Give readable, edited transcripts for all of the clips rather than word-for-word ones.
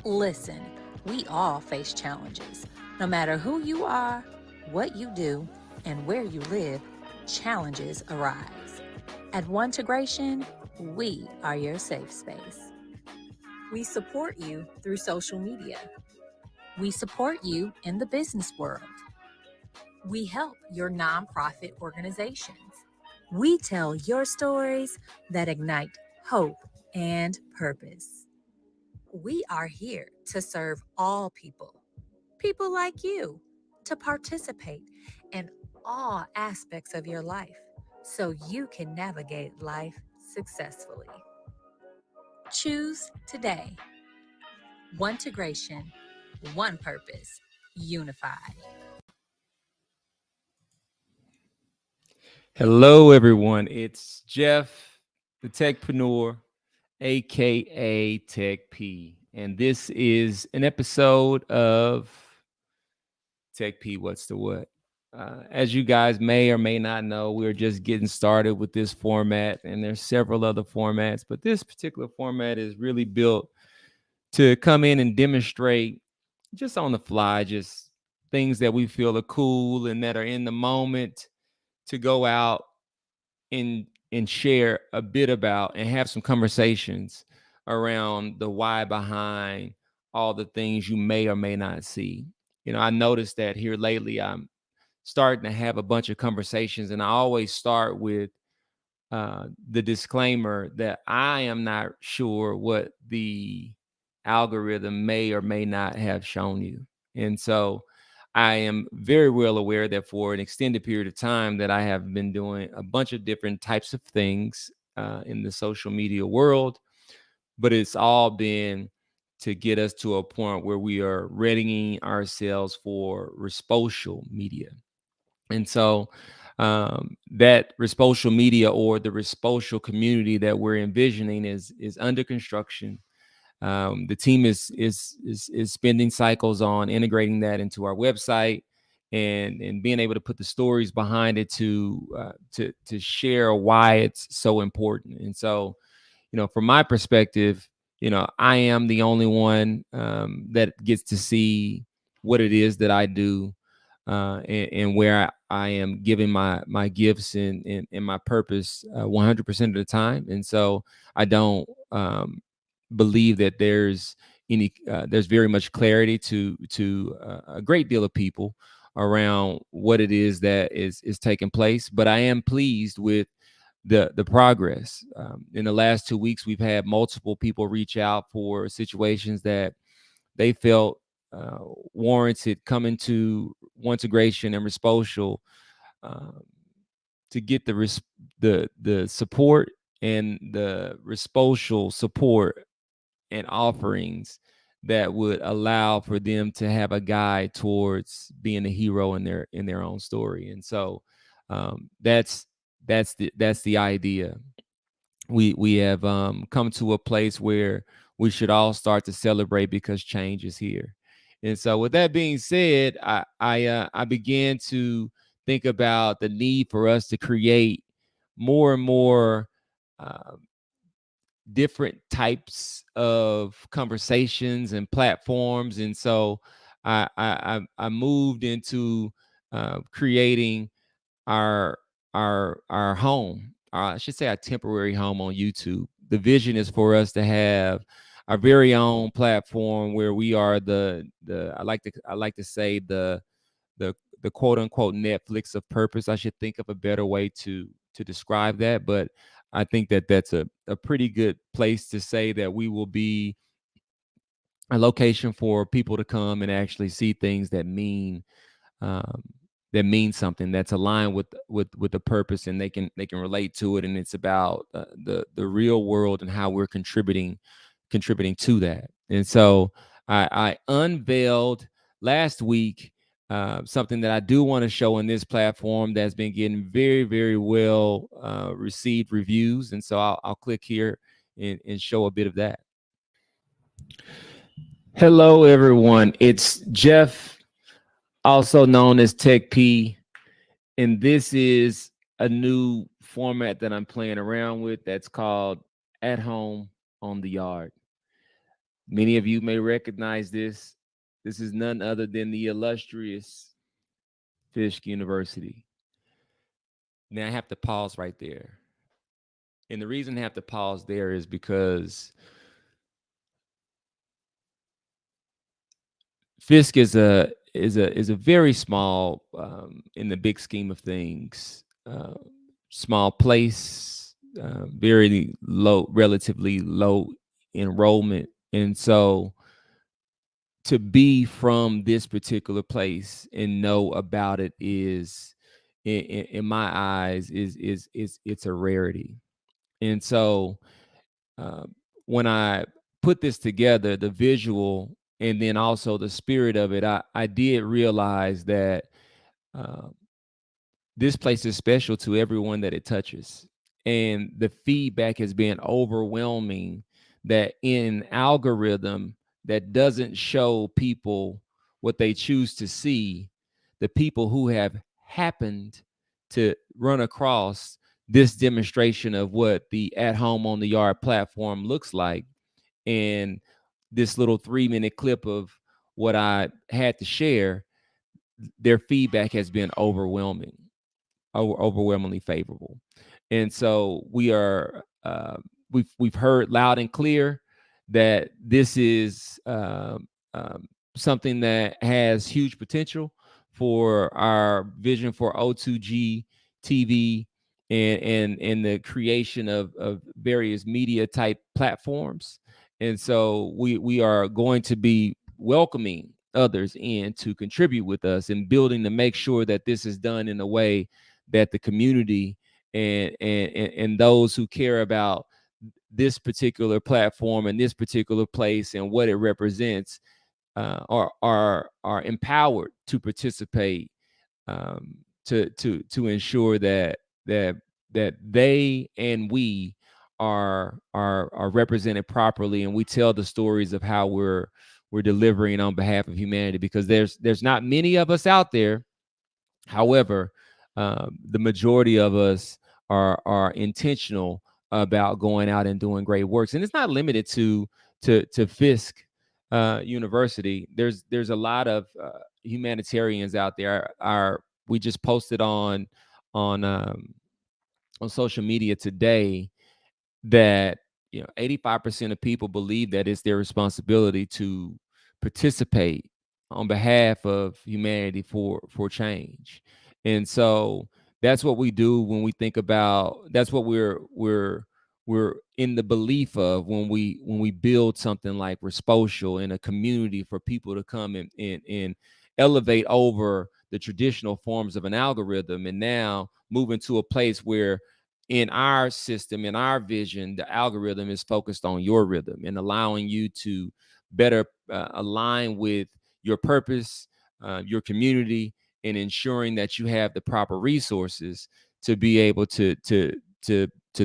Listen, we all face challenges. No matter who you are, what you do, and where you live, challenges arise. At One Integration, we are your safe space. We support you through social media. We support you in the business world. We help your nonprofit organizations. We tell your stories that ignite hope and purpose. We are here to serve all people, people like you, to participate in all aspects of your life so you can navigate life successfully. Choose today. One integration, one purpose, unified. Hello, everyone. It's Jeff, the techpreneur, aka TechP, and this is an episode of TechP. What's the what? As you guys may or may not know, we're just getting started with this format, and there's several other formats, but this particular format is really built to come in and demonstrate just on the fly, just things that we feel are cool and that are in the moment to go out and share a bit about and have some conversations around the why behind all the things you may or may not see. I noticed that here lately I'm starting to have a bunch of conversations, and I always start with the disclaimer that I am not sure what the algorithm may or may not have shown you. And so I am very well aware that for an extended period of time that I have been doing a bunch of different types of things in the social media world, but it's all been to get us to a point where we are readying ourselves for social media. And so that social media or the social community that we're envisioning is under construction. The team is spending cycles on integrating that into our website and being able to put the stories behind it to share why it's so important. And so, from my perspective, I am the only one that gets to see what it is that I do and where I am giving my gifts and my purpose 100% of the time. And so I don't believe that there's very much clarity to a great deal of people around what it is that is taking place. But I am pleased with the progress. In the last 2 weeks, we've had multiple people reach out for situations that they felt uh, warranted coming to one integration and Resposal um, to get the support and the Resposal support and offerings that would allow for them to have a guide towards being a hero in their own story. And so that's the idea. We have come to a place where we should all start to celebrate because change is here. And so, with that being said, I began to think about the need for us to create more and more uh, different types of conversations and platforms. And so, I moved into creating our our home. I should say our temporary home on YouTube. The vision is for us to have our very own platform where we are the I like to say the the quote unquote Netflix of purpose. I should think of a better way to describe that, but I think that that's a pretty good place to say that we will be a location for people to come and actually see things um, that means something, that's aligned with the purpose, and they can relate to it, and it's about the real world and how we're contributing to that. And so I unveiled last week something that I do want to show on this platform that's been getting very, very well received reviews. And so I'll click here and show a bit of that. Hello, everyone. It's Jeff, also known as TechP, and this is a new format that I'm playing around with that's called At Home on the Yard. Many of you may recognize this. This is none other than the illustrious Fisk University. Now I have to pause right there. And the reason I have to pause there is because Fisk is a very small, in the big scheme of things, small place, very low, relatively low enrollment, and so to be from this particular place and know about it is, in my eyes, is it's a rarity. And so, um, when I put this together, the visual and then also the spirit of it, I did realize that, um, this place is special to everyone that it touches. And the feedback has been overwhelming that in algorithm that doesn't show people what they choose to see, the people who have happened to run across this demonstration of what the at home on the yard platform looks like, and this little 3-minute clip of what I had to share, their feedback has been overwhelmingly favorable. And so we've heard loud and clear that this is, something that has huge potential for our vision for O2G TV, and the creation of various media type platforms. And so we are going to be welcoming others in to contribute with us in building to make sure that this is done in a way that the community and those who care about this particular platform and this particular place and what it represents, are empowered to participate, to ensure that that they and we are represented properly, and we tell the stories of how we're delivering on behalf of humanity, because there's not many of us out there. However, the majority of us are intentional about going out and doing great works, and it's not limited to Fisk University. There's a lot of humanitarians out there. Our We just posted on on social media today that 85% of people believe that it's their responsibility to participate on behalf of humanity for change. And so that's what we do when we think about, that's what we're in the belief of when we build something like Resposal in a community for people to come and elevate over the traditional forms of an algorithm, and now move into a place where, in our system, in our vision, the algorithm is focused on your rhythm and allowing you to better align with your purpose, your community, and ensuring that you have the proper resources to be able to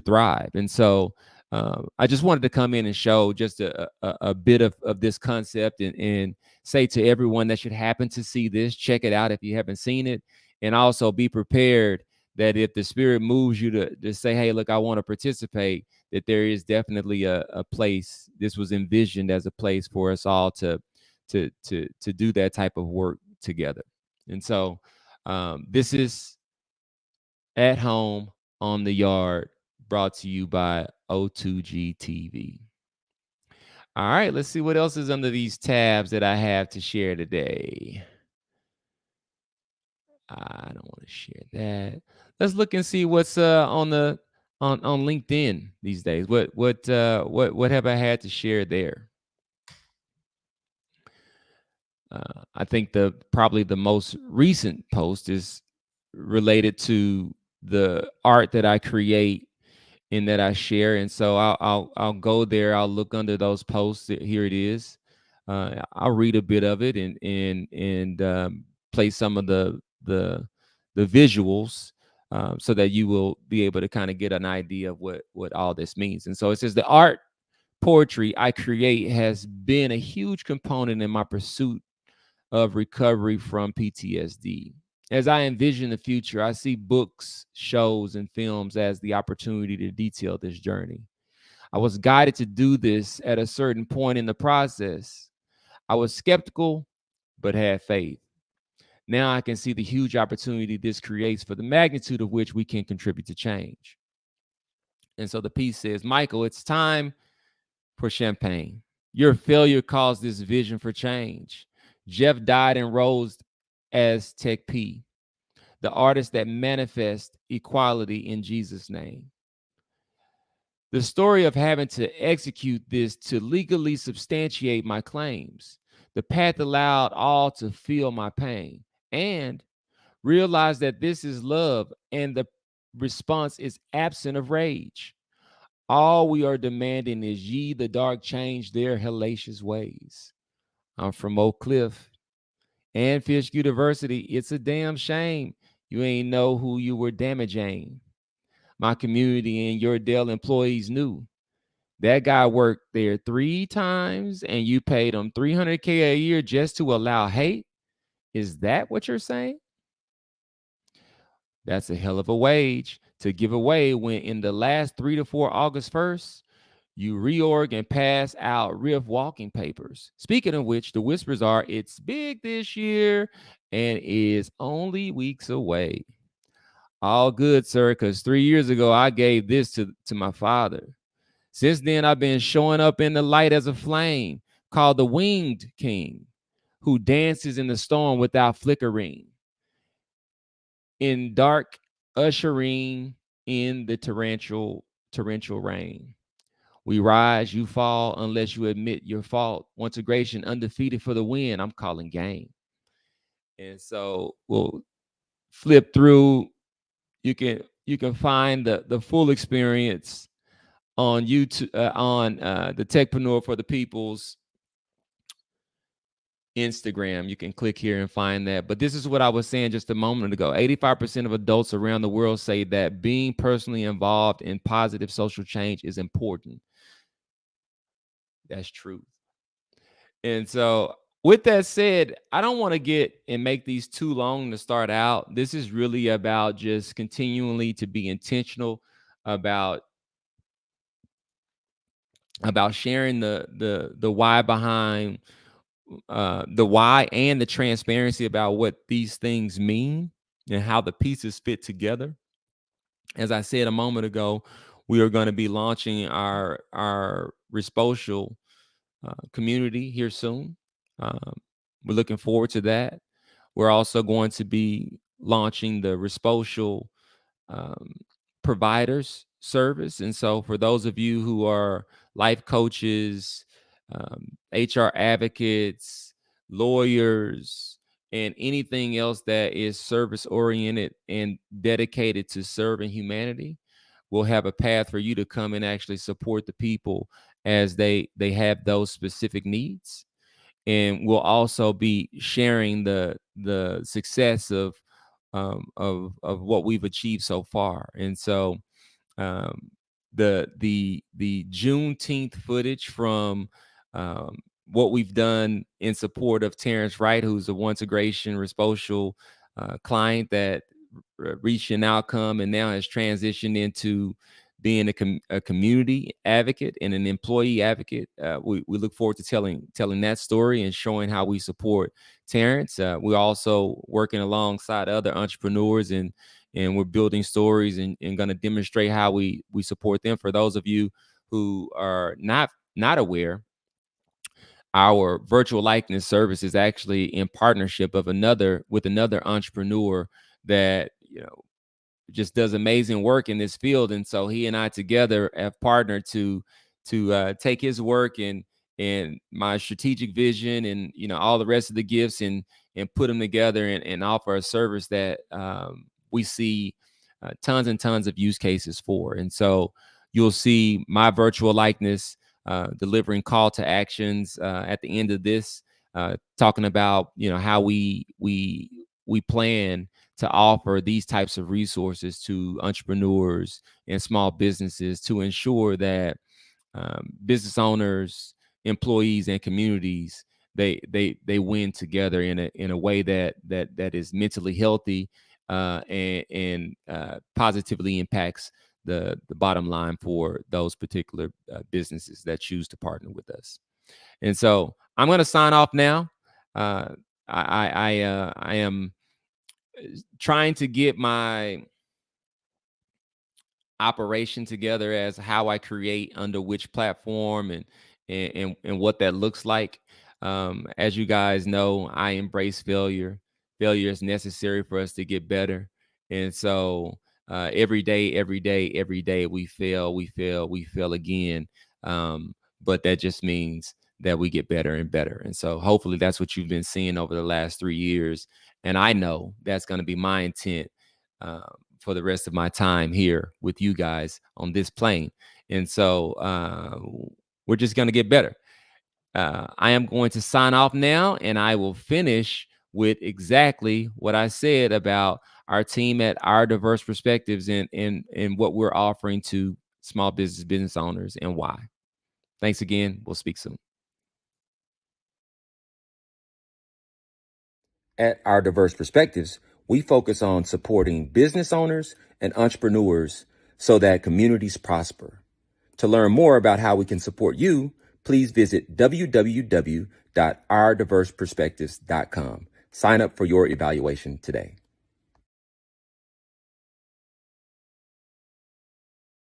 thrive. And so, I just wanted to come in and show just a bit of this concept, and say to everyone that should happen to see this, check it out if you haven't seen it, and also be prepared that if the spirit moves you to say, hey, look, I want to participate, that there is definitely a place. This was envisioned as a place for us all to do that type of work together. And so, this is At Home on the Yard, brought to you by O2G TV. All right, let's see what else is under these tabs that I have to share today. I don't want to share that. Let's look and see what's on LinkedIn these days. What have I had to share there? I think probably the most recent post is related to the art that I create and that I share, and so I'll go there. I'll look under those posts. Here it is. I'll read a bit of it and play some of the visuals, so that you will be able to kind of get an idea of what all this means. And so it says, the art poetry I create has been a huge component in my pursuit of recovery from PTSD. As I envision the future, I see books, shows, and films as the opportunity to detail this journey. I was guided to do this at a certain point in the process. I was skeptical, but had faith. Now I can see the huge opportunity this creates for the magnitude of which we can contribute to change. And so the piece says, Michael, it's time for champagne. Your failure caused this vision for change. Jeff died and rose as TechP, the artist that manifests equality in Jesus' name. The story of having to execute this to legally substantiate my claims. The path allowed all to feel my pain and realize that this is love and the response is absent of rage. All we are demanding is ye the dark change their hellacious ways. I'm from Oak Cliff and Fisk University. It's a damn shame you ain't know who you were damaging. My community and your Dell employees knew. That guy worked there 3 times and you paid him $300K a year just to allow hate? Is that what you're saying? That's a hell of a wage to give away when in the last 3 to 4 August 1st, you reorg and pass out RIF walking papers. Speaking of which, the whispers are it's big this year and is only weeks away. All good, sir, because 3 years ago I gave this to my father. Since then, I've been showing up in the light as a flame called the Winged King, who dances in the storm without flickering, in dark ushering in the torrential rain. We rise, you fall, unless you admit your fault. Integration undefeated for the win. I'm calling game. And so we'll flip through. You can find the full experience on YouTube on the Techpreneur for the People's Instagram. You can click here and find that. But this is what I was saying just a moment ago. 85% of adults around the world say that being personally involved in positive social change is important. That's truth. And so, with that said, I don't want to get and make these too long to start out. This is really about just continually to be intentional about sharing the why behind the why and the transparency about what these things mean and how the pieces fit together. As I said a moment ago, we are going to be launching our Resposal community here soon. Um, we're looking forward to that. We're also going to be launching the Resposal um, providers service. And so, for those of you who are life coaches, HR advocates, lawyers, and anything else that is service oriented and dedicated to serving humanity, we'll have a path for you to come and actually support the people as they have those specific needs. And we'll also be sharing the success of what we've achieved so far. And so um, the Juneteenth footage from what we've done in support of Terrence Wright, who's a integration Resposal client that reached an outcome and now has transitioned into being a community advocate and an employee advocate. We look forward to telling that story and showing how we support Terrence. We're also working alongside other entrepreneurs and we're building stories and going to demonstrate how we support them. For those of you who are not aware, our virtual likeness service is actually in partnership with another entrepreneur that just does amazing work in this field. And so he and I together have partnered to take his work and my strategic vision and all the rest of the gifts and put them together and offer a service that we see tons and tons of use cases for. And so you'll see my virtual likeness delivering call to actions at the end of this, talking about how we plan to offer these types of resources to entrepreneurs and small businesses to ensure that business owners, employees, and communities they win together in a way that is mentally healthy and positively impacts the bottom line for those particular businesses that choose to partner with us. And so I'm going to sign off now. I am trying to get my operation together as how I create under which platform and what that looks like. As you guys know, I embrace failure. Failure is necessary for us to get better. And so every day, we fail again. But that just means that we get better and better. And so hopefully that's what you've been seeing over the last 3 years. And I know that's going to be my intent for the rest of my time here with you guys on this plane. And so we're just going to get better. I am going to sign off now, and I will finish with exactly what I said about our team at Our Diverse Perspectives and what we're offering to small business owners and why. Thanks again. We'll speak soon. At Our Diverse Perspectives, we focus on supporting business owners and entrepreneurs so that communities prosper. To learn more about how we can support you, please visit www.ourdiverseperspectives.com. Sign up for your evaluation today.